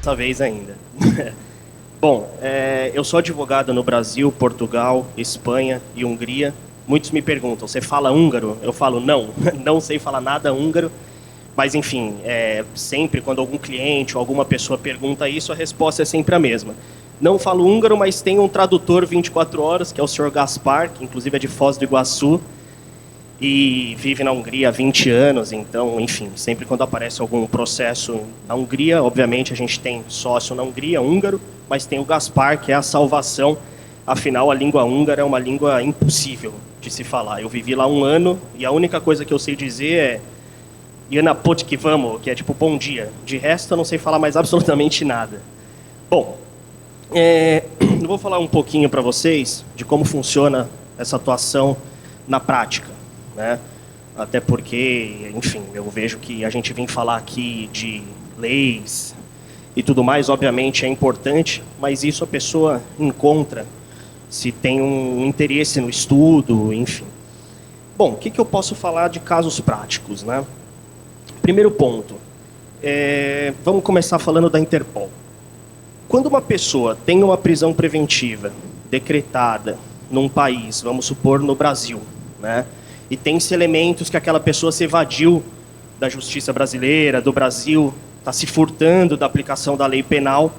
Dessa vez ainda. Bom, eu sou advogado no Brasil, Portugal, Espanha e Hungria. Muitos me perguntam, você fala húngaro? Eu falo, não, não sei falar nada húngaro. Mas, enfim, sempre quando algum cliente ou alguma pessoa pergunta isso, a resposta é sempre a mesma. Não falo húngaro, mas tenho um tradutor 24 horas, que é o Sr. Gaspar, que inclusive é de Foz do Iguaçu, e vive na Hungria há 20 anos. Então, enfim, sempre quando aparece algum processo na Hungria, obviamente a gente tem sócio na Hungria, húngaro, mas tem o Gaspar, que é a salvação. Afinal, a língua húngara é uma língua impossível de se falar. Eu vivi lá 1 ano e a única coisa que eu sei dizer é Jana Potki vamo, que é tipo bom dia. De resto, eu não sei falar mais absolutamente nada. Bom, eu vou falar um pouquinho para vocês de como funciona essa atuação na prática, né? Até porque, enfim, eu vejo que a gente vem falar aqui de leis e tudo mais, obviamente é importante, mas isso a pessoa encontra se tem um interesse no estudo, enfim. Bom, o que eu posso falar de casos práticos, né? Primeiro ponto, vamos começar falando da Interpol. Quando uma pessoa tem uma prisão preventiva decretada num país, vamos supor no Brasil, né, e tem-se elementos que aquela pessoa se evadiu da justiça brasileira, do Brasil, está se furtando da aplicação da lei penal,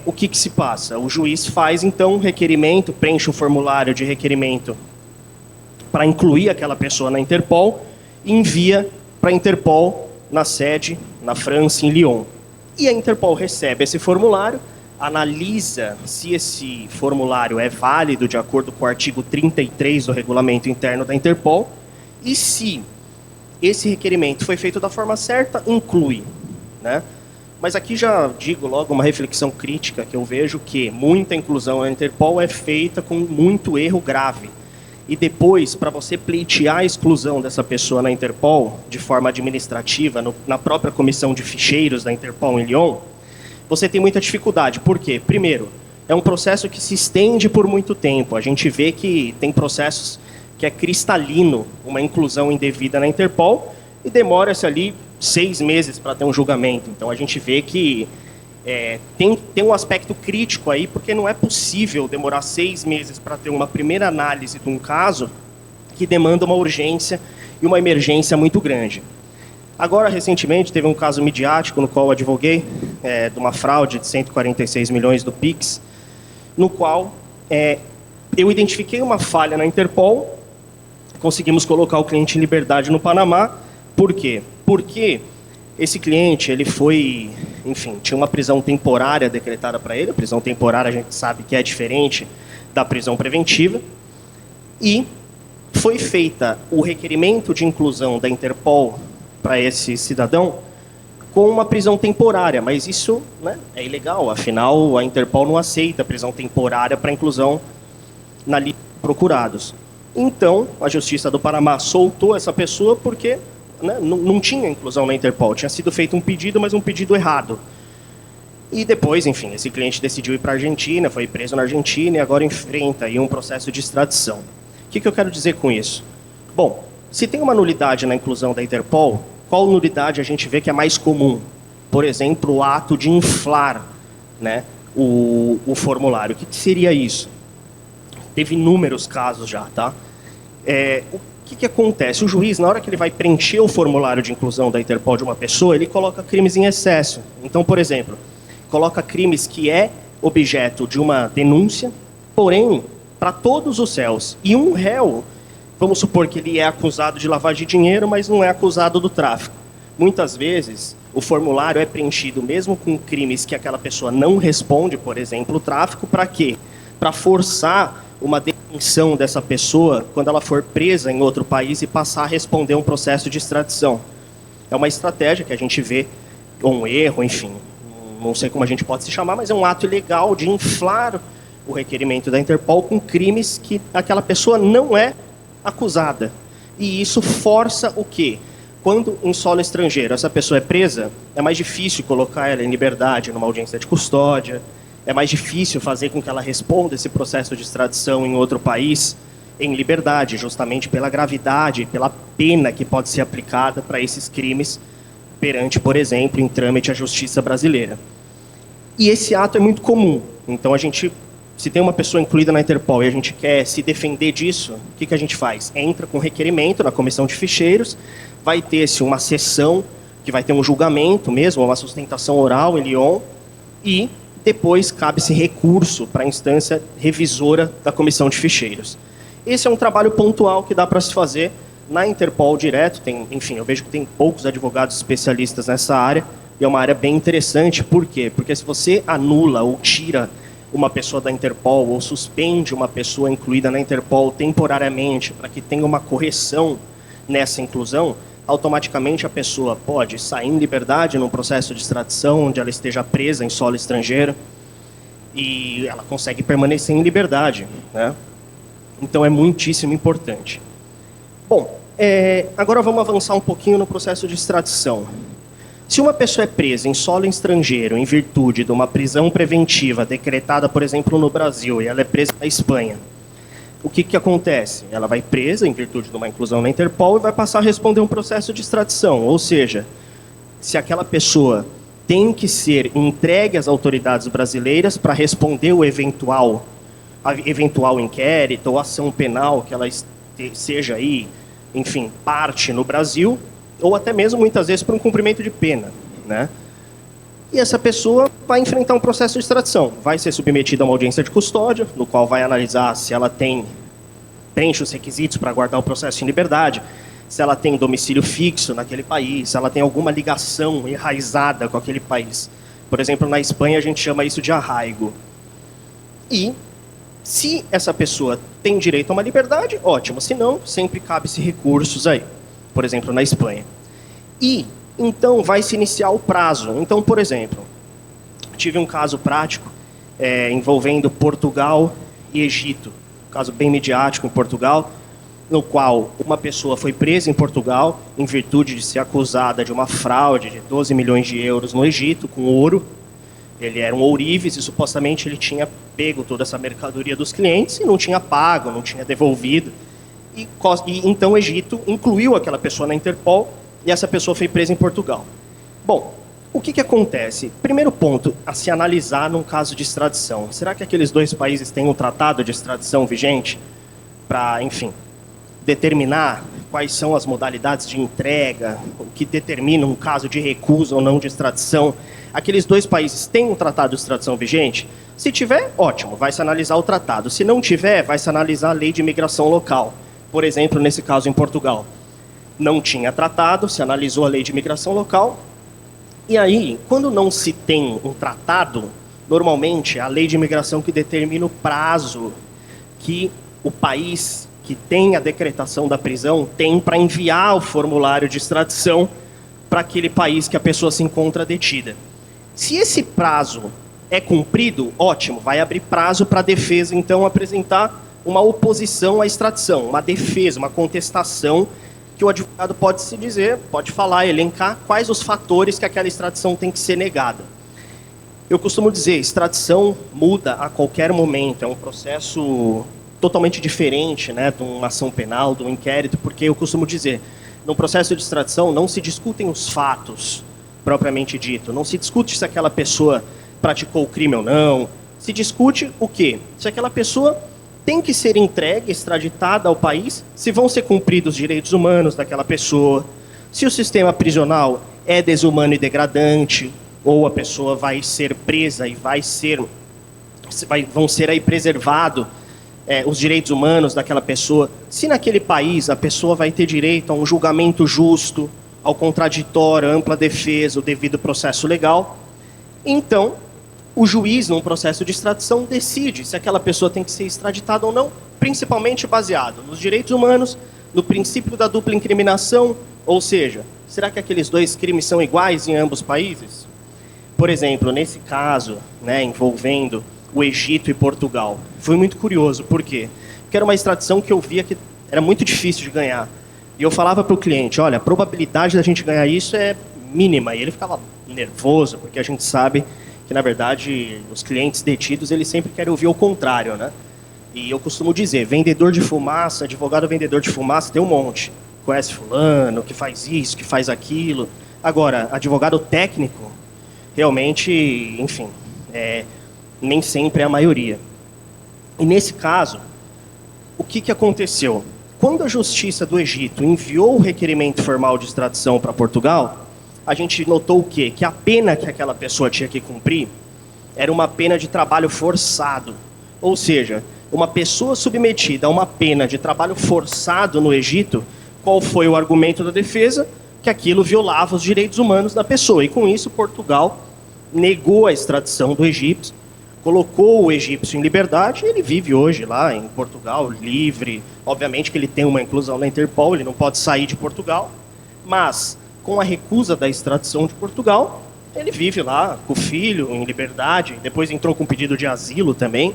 o que se passa? O juiz faz, então, um requerimento, preenche um formulário de requerimento para incluir aquela pessoa na Interpol, envia para a Interpol na sede, na França, em Lyon. E a Interpol recebe esse formulário, analisa se esse formulário é válido de acordo com o artigo 33 do regulamento interno da Interpol, e se esse requerimento foi feito da forma certa, inclui, né? Mas aqui já digo logo uma reflexão crítica que eu vejo que muita inclusão na Interpol é feita com muito erro grave. E depois, para você pleitear a exclusão dessa pessoa na Interpol, de forma administrativa, na própria comissão de ficheiros da Interpol em Lyon, você tem muita dificuldade. Por quê? Primeiro, é um processo que se estende por muito tempo. A gente vê que tem processos que é cristalino, uma inclusão indevida na Interpol, e demora-se ali 6 meses para ter um julgamento. Então, a gente vê que tem um aspecto crítico aí, porque não é possível demorar 6 meses para ter uma primeira análise de um caso que demanda uma urgência e uma emergência muito grande. Agora, recentemente, teve um caso midiático no qual eu advoguei, de uma fraude de 146 milhões do Pix, no qual eu identifiquei uma falha na Interpol, conseguimos colocar o cliente em liberdade no Panamá. Por quê? Porque esse cliente, ele foi, enfim, tinha uma prisão temporária decretada para ele. A prisão temporária a gente sabe que é diferente da prisão preventiva. E foi feita o requerimento de inclusão da Interpol para esse cidadão com uma prisão temporária. Mas isso, né, é ilegal, afinal a Interpol não aceita prisão temporária para inclusão na lista de procurados. Então, a Justiça do Panamá soltou essa pessoa porque, né, não tinha inclusão na Interpol. Tinha sido feito um pedido, mas um pedido errado. E depois, enfim, esse cliente decidiu ir para a Argentina, foi preso na Argentina e agora enfrenta aí um processo de extradição. O que eu quero dizer com isso? Bom, se tem uma nulidade na inclusão da Interpol, qual nulidade a gente vê que é mais comum? Por exemplo, o ato de inflar, né, o formulário. O que seria isso? Teve inúmeros casos já, tá? O que acontece? O juiz, na hora que ele vai preencher o formulário de inclusão da Interpol de uma pessoa, ele coloca crimes em excesso. Então, por exemplo, coloca crimes que é objeto de uma denúncia, porém, para todos os réus. E um réu, vamos supor que ele é acusado de lavagem de dinheiro, mas não é acusado do tráfico. Muitas vezes, o formulário é preenchido mesmo com crimes que aquela pessoa não responde, por exemplo, o tráfico, para quê? Para forçar uma detenção dessa pessoa quando ela for presa em outro país e passar a responder um processo de extradição. É uma estratégia que a gente vê, ou um erro, enfim, não sei como a gente pode se chamar, mas é um ato ilegal de inflar o requerimento da Interpol com crimes que aquela pessoa não é acusada. E isso força o quê? Quando em solo estrangeiro essa pessoa é presa, é mais difícil colocar ela em liberdade numa audiência de custódia, é mais difícil fazer com que ela responda esse processo de extradição em outro país em liberdade, justamente pela gravidade, pela pena que pode ser aplicada para esses crimes perante, por exemplo, em trâmite à justiça brasileira. E esse ato é muito comum. Então, se tem uma pessoa incluída na Interpol e a gente quer se defender disso, o que a gente faz? Entra com requerimento na comissão de ficheiros, vai ter-se uma sessão, que vai ter um julgamento mesmo, uma sustentação oral em Lyon, e depois cabe-se recurso para a instância revisora da comissão de ficheiros. Esse é um trabalho pontual que dá para se fazer na Interpol direto. Eu vejo que tem poucos advogados especialistas nessa área, e é uma área bem interessante. Por quê? Porque se você anula ou tira uma pessoa da Interpol ou suspende uma pessoa incluída na Interpol temporariamente para que tenha uma correção nessa inclusão, automaticamente a pessoa pode sair em liberdade num processo de extradição onde ela esteja presa em solo estrangeiro e ela consegue permanecer em liberdade, né? Então é muitíssimo importante. Bom, agora vamos avançar um pouquinho no processo de extradição. Se uma pessoa é presa em solo estrangeiro em virtude de uma prisão preventiva decretada, por exemplo, no Brasil, e ela é presa na Espanha, o que acontece? Ela vai presa em virtude de uma inclusão na Interpol e vai passar a responder um processo de extradição. Ou seja, se aquela pessoa tem que ser entregue às autoridades brasileiras para responder o eventual inquérito ou ação penal que ela seja aí, enfim, parte no Brasil, ou até mesmo, muitas vezes, por um cumprimento de pena, né? E essa pessoa vai enfrentar um processo de extradição. Vai ser submetida a uma audiência de custódia, no qual vai analisar se ela preenche os requisitos para guardar o processo em liberdade, se ela tem domicílio fixo naquele país, se ela tem alguma ligação enraizada com aquele país. Por exemplo, na Espanha, a gente chama isso de arraigo. E, se essa pessoa tem direito a uma liberdade, ótimo. Se não, sempre cabe-se recursos aí. Por exemplo, na Espanha. E, então, vai se iniciar o prazo. Então, por exemplo, tive um caso prático envolvendo Portugal e Egito. Um caso bem midiático em Portugal, no qual uma pessoa foi presa em Portugal em virtude de ser acusada de uma fraude de 12 milhões de euros no Egito, com ouro. Ele era um ourives e, supostamente, ele tinha pego toda essa mercadoria dos clientes e não tinha pago, não tinha devolvido. E então o Egito incluiu aquela pessoa na Interpol e essa pessoa foi presa em Portugal. Bom, o que acontece? Primeiro ponto a se analisar num caso de extradição. Será que aqueles dois países têm um tratado de extradição vigente para, enfim, determinar quais são as modalidades de entrega, o que determina um caso de recusa ou não de extradição? Aqueles dois países têm um tratado de extradição vigente? Se tiver, ótimo, vai se analisar o tratado. Se não tiver, vai se analisar a lei de imigração local. Por exemplo, nesse caso em Portugal, não tinha tratado, se analisou a lei de imigração local, e aí, quando não se tem um tratado, normalmente é a lei de imigração que determina o prazo que o país que tem a decretação da prisão tem para enviar o formulário de extradição para aquele país que a pessoa se encontra detida. Se esse prazo é cumprido, ótimo, vai abrir prazo para a defesa, então, apresentar uma oposição à extradição, uma defesa, uma contestação, que o advogado pode se dizer, pode falar, elencar quais os fatores que aquela extradição tem que ser negada. Eu costumo dizer, extradição muda a qualquer momento, é um processo totalmente diferente, né, de uma ação penal, de um inquérito, porque eu costumo dizer, no processo de extradição não se discutem os fatos propriamente dito, não se discute se aquela pessoa praticou o crime ou não, se discute o quê? Se aquela pessoa tem que ser entregue, extraditada ao país, se vão ser cumpridos os direitos humanos daquela pessoa, se o sistema prisional é desumano e degradante, ou a pessoa vai ser presa e vão ser aí preservados os direitos humanos daquela pessoa, se naquele país a pessoa vai ter direito a um julgamento justo, ao contraditório, ampla defesa, o devido processo legal. Então, o juiz, num processo de extradição, decide se aquela pessoa tem que ser extraditada ou não, principalmente baseado nos direitos humanos, no princípio da dupla incriminação, ou seja, será que aqueles dois crimes são iguais em ambos países? Por exemplo, nesse caso, né, envolvendo o Egito e Portugal, foi muito curioso. Por quê? Porque era uma extradição que eu via que era muito difícil de ganhar. E eu falava para o cliente, olha, a probabilidade da gente ganhar isso é mínima. E ele ficava nervoso, porque a gente sabe que, na verdade, os clientes detidos, eles sempre querem ouvir o contrário, né? E eu costumo dizer, vendedor de fumaça, advogado vendedor de fumaça, tem um monte. Conhece fulano, que faz isso, que faz aquilo. Agora, advogado técnico, realmente, enfim, nem sempre é a maioria. E nesse caso, o que aconteceu? Quando a Justiça do Egito enviou o requerimento formal de extradição para Portugal, a gente notou o quê? Que a pena que aquela pessoa tinha que cumprir era uma pena de trabalho forçado. Ou seja, uma pessoa submetida a uma pena de trabalho forçado no Egito, qual foi o argumento da defesa? Que aquilo violava os direitos humanos da pessoa. E com isso, Portugal negou a extradição do egípcio, colocou o egípcio em liberdade e ele vive hoje lá em Portugal, livre. Obviamente que ele tem uma inclusão na Interpol, ele não pode sair de Portugal, mas com a recusa da extradição de Portugal, ele vive lá com o filho, em liberdade. Depois entrou com pedido de asilo também.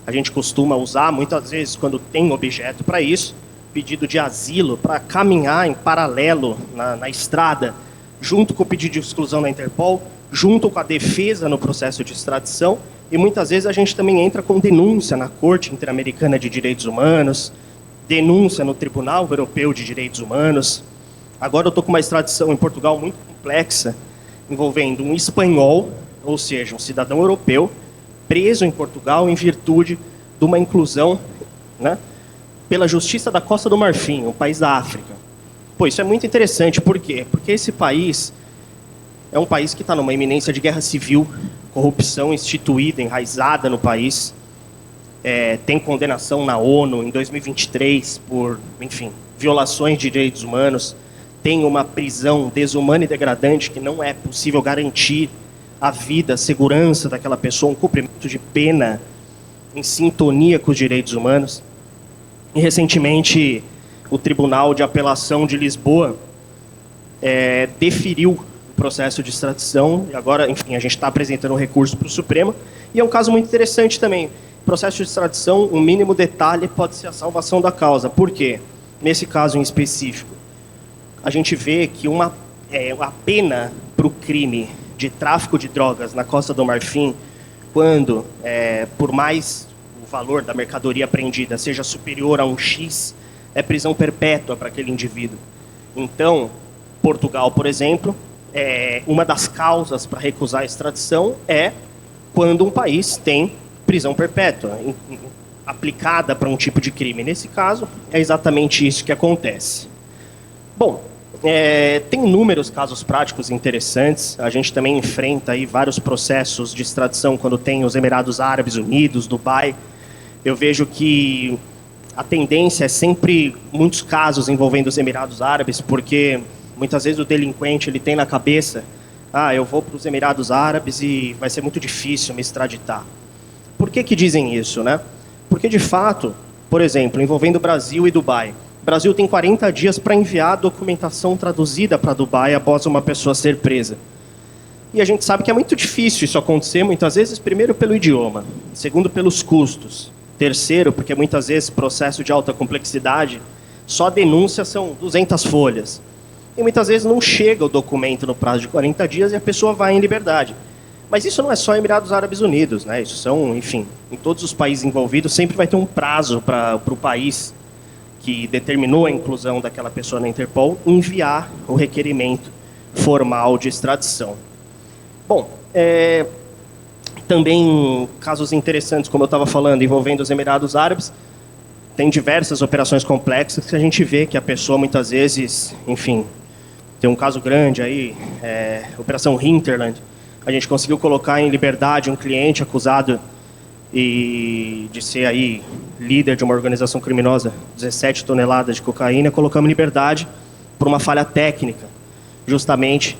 A gente costuma usar, muitas vezes, quando tem objeto para isso, pedido de asilo para caminhar em paralelo na estrada, junto com o pedido de exclusão da Interpol, junto com a defesa no processo de extradição. E muitas vezes a gente também entra com denúncia na Corte Interamericana de Direitos Humanos, denúncia no Tribunal Europeu de Direitos Humanos. Agora eu estou com uma extradição em Portugal muito complexa, envolvendo um espanhol, ou seja, um cidadão europeu, preso em Portugal em virtude de uma inclusão, né, pela Justiça da Costa do Marfim, um país da África. Pô, isso é muito interessante, por quê? Porque esse país é um país que está numa iminência de guerra civil, corrupção instituída, enraizada no país, tem condenação na ONU em 2023 por, enfim, violações de direitos humanos, tem uma prisão desumana e degradante que não é possível garantir a vida, a segurança daquela pessoa, um cumprimento de pena em sintonia com os direitos humanos. E, recentemente, o Tribunal de Apelação de Lisboa deferiu o processo de extradição, e agora, enfim, a gente está apresentando um recurso para o Supremo, e é um caso muito interessante também. Processo de extradição, o mínimo detalhe pode ser a salvação da causa. Por quê? Nesse caso em específico, a gente vê que a pena para o crime de tráfico de drogas na Costa do Marfim, quando, por mais o valor da mercadoria apreendida seja superior a um X, é prisão perpétua para aquele indivíduo. Então, Portugal, por exemplo, uma das causas para recusar a extradição é quando um país tem prisão perpétua aplicada para um tipo de crime. Nesse caso, é exatamente isso que acontece. Bom, tem inúmeros casos práticos interessantes. A gente também enfrenta aí vários processos de extradição quando tem os Emirados Árabes Unidos, Dubai. Eu vejo que a tendência é sempre muitos casos envolvendo os Emirados Árabes, porque muitas vezes o delinquente ele tem na cabeça: eu vou para os Emirados Árabes e vai ser muito difícil me extraditar. Por que dizem isso, né? Porque, de fato, por exemplo, envolvendo Brasil e Dubai, o Brasil tem 40 dias para enviar a documentação traduzida para Dubai após uma pessoa ser presa. E a gente sabe que é muito difícil isso acontecer, muitas vezes, primeiro pelo idioma, segundo pelos custos, terceiro, porque muitas vezes processo de alta complexidade, só a denúncia são 200 folhas. E muitas vezes não chega o documento no prazo de 40 dias e a pessoa vai em liberdade. Mas isso não é só Emirados Árabes Unidos, né? Isso são, enfim, em todos os países envolvidos sempre vai ter um prazo para o país que determinou a inclusão daquela pessoa na Interpol enviar o requerimento formal de extradição. Bom, também casos interessantes, como eu estava falando, envolvendo os Emirados Árabes, tem diversas operações complexas que a gente vê que a pessoa muitas vezes, enfim, tem um caso grande aí, Operação Hinterland. A gente conseguiu colocar em liberdade um cliente acusado de ser aí líder de uma organização criminosa, 17 toneladas de cocaína, colocamos em liberdade por uma falha técnica, justamente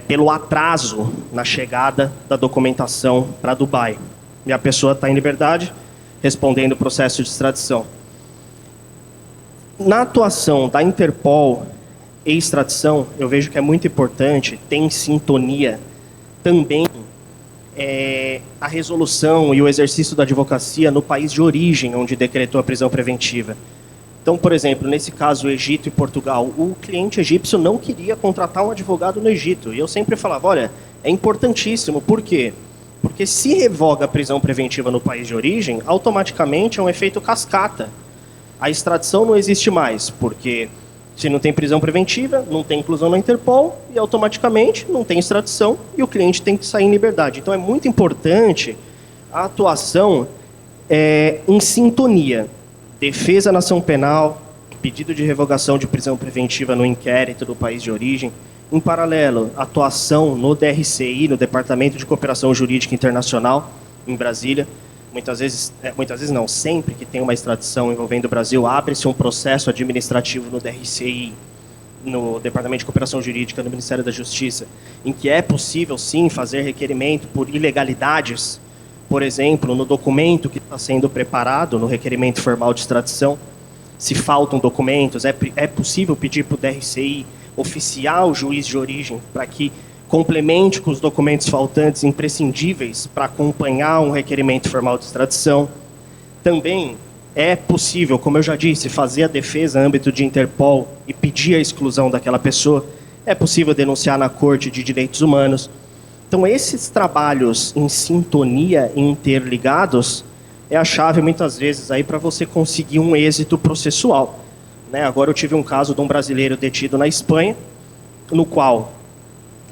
pelo atraso na chegada da documentação para Dubai. E a pessoa está em liberdade, respondendo o processo de extradição. Na atuação da Interpol e extradição, eu vejo que é muito importante ter em sintonia também a resolução e o exercício da advocacia no país de origem onde decretou a prisão preventiva. Então, por exemplo, nesse caso, Egito e Portugal, o cliente egípcio não queria contratar um advogado no Egito. E eu sempre falava, olha, é importantíssimo. Por quê? Porque se revoga a prisão preventiva no país de origem, automaticamente é um efeito cascata. A extradição não existe mais, porque Se não tem prisão preventiva, não tem inclusão na Interpol e automaticamente não tem extradição e o cliente tem que sair em liberdade. Então é muito importante a atuação em sintonia. Defesa na ação penal, pedido de revogação de prisão preventiva no inquérito do país de origem. Em paralelo, atuação no DRCI, no Departamento de Cooperação Jurídica Internacional, em Brasília. Muitas vezes não, sempre que tem uma extradição envolvendo o Brasil, abre-se um processo administrativo no DRCI, no Departamento de Cooperação Jurídica do Ministério da Justiça, em que é possível, sim, fazer requerimento por ilegalidades. Por exemplo, no documento que está sendo preparado, no requerimento formal de extradição, se faltam documentos, é possível pedir para o DRCI oficiar o juiz de origem para que complemente com os documentos faltantes imprescindíveis para acompanhar um requerimento formal de extradição. Também é possível, como eu já disse, fazer a defesa no âmbito de Interpol e pedir a exclusão daquela pessoa. É possível denunciar na Corte de Direitos Humanos. Então, esses trabalhos em sintonia, interligados, é a chave, muitas vezes, aí para você conseguir um êxito processual. Agora eu tive um caso de um brasileiro detido na Espanha, no qual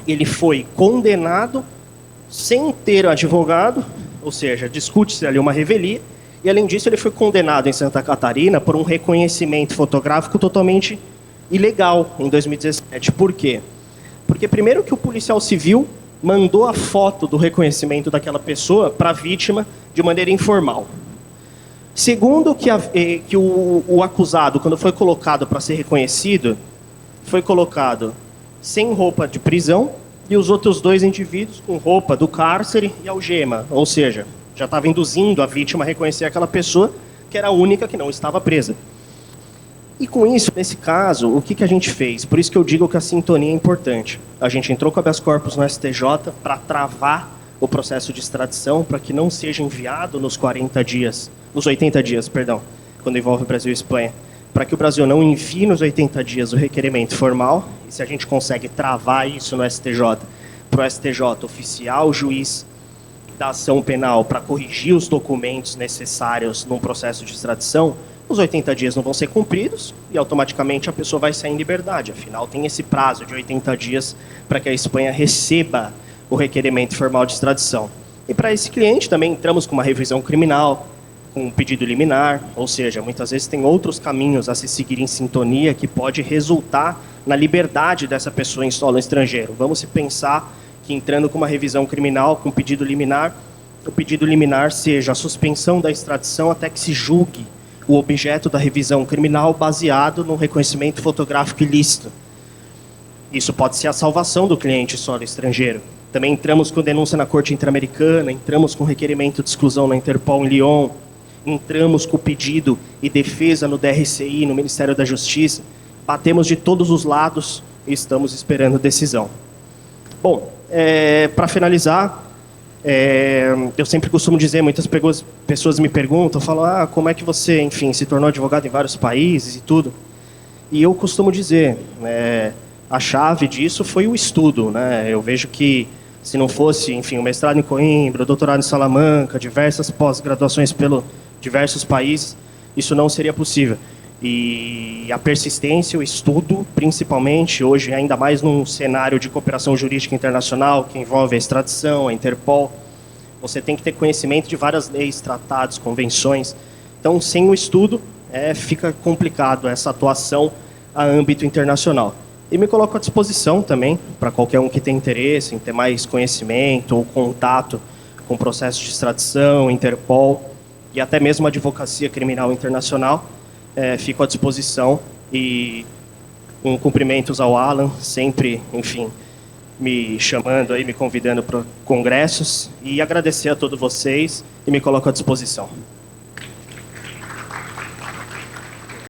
ele foi condenado sem ter advogado, ou seja, discute-se ali uma revelia, e além disso ele foi condenado em Santa Catarina por um reconhecimento fotográfico totalmente ilegal em 2017. Por quê? Porque primeiro que o policial civil mandou a foto do reconhecimento daquela pessoa para a vítima de maneira informal. Segundo, que o acusado, quando foi colocado para ser reconhecido, foi colocado sem roupa de prisão e os outros dois indivíduos com roupa do cárcere e algema. Ou seja, já estava induzindo a vítima a reconhecer aquela pessoa que era a única que não estava presa. E com isso, nesse caso, o que a gente fez? Por isso que eu digo que a sintonia é importante. A gente entrou com a habeas corpus no STJ para travar o processo de extradição para que não seja enviado nos 80 dias, quando envolve Brasil e Espanha, para que o Brasil não envie nos 80 dias o requerimento formal, e se a gente consegue travar isso no STJ, para o STJ oficiar o juiz da ação penal para corrigir os documentos necessários num processo de extradição, os 80 dias não vão ser cumpridos e automaticamente a pessoa vai sair em liberdade. Afinal, tem esse prazo de 80 dias para que a Espanha receba o requerimento formal de extradição. E para esse cliente também entramos com uma revisão criminal, com um pedido liminar, ou seja, muitas vezes tem outros caminhos a se seguir em sintonia que pode resultar na liberdade dessa pessoa em solo estrangeiro. Vamos se pensar que entrando com uma revisão criminal, com pedido liminar, o pedido liminar seja a suspensão da extradição até que se julgue o objeto da revisão criminal baseado no reconhecimento fotográfico ilícito. Isso pode ser a salvação do cliente em solo estrangeiro. Também entramos com denúncia na Corte Interamericana, entramos com requerimento de exclusão na Interpol em Lyon, entramos com pedido e defesa no DRCI, no Ministério da Justiça, batemos de todos os lados e estamos esperando decisão. Bom, para finalizar, eu sempre costumo dizer, muitas pessoas me perguntam, falam, como é que você, enfim, se tornou advogado em vários países e tudo? E eu costumo dizer, a chave disso foi o estudo, Eu vejo que se não fosse, enfim, o mestrado em Coimbra, o doutorado em Salamanca, diversas pós-graduações pelo diversos países, isso não seria possível. E a persistência, o estudo, principalmente hoje, ainda mais num cenário de cooperação jurídica internacional, que envolve a extradição, a Interpol, você tem que ter conhecimento de várias leis, tratados, convenções. Então, sem o estudo, fica complicado essa atuação a âmbito internacional. E me coloco à disposição também, para qualquer um que tenha interesse em ter mais conhecimento ou contato com o processo de extradição, Interpol e até mesmo a advocacia criminal internacional. Fico à disposição e cumprimentos ao Alan, sempre, enfim, me chamando aí, me convidando para congressos, e agradecer a todos vocês e me coloco à disposição.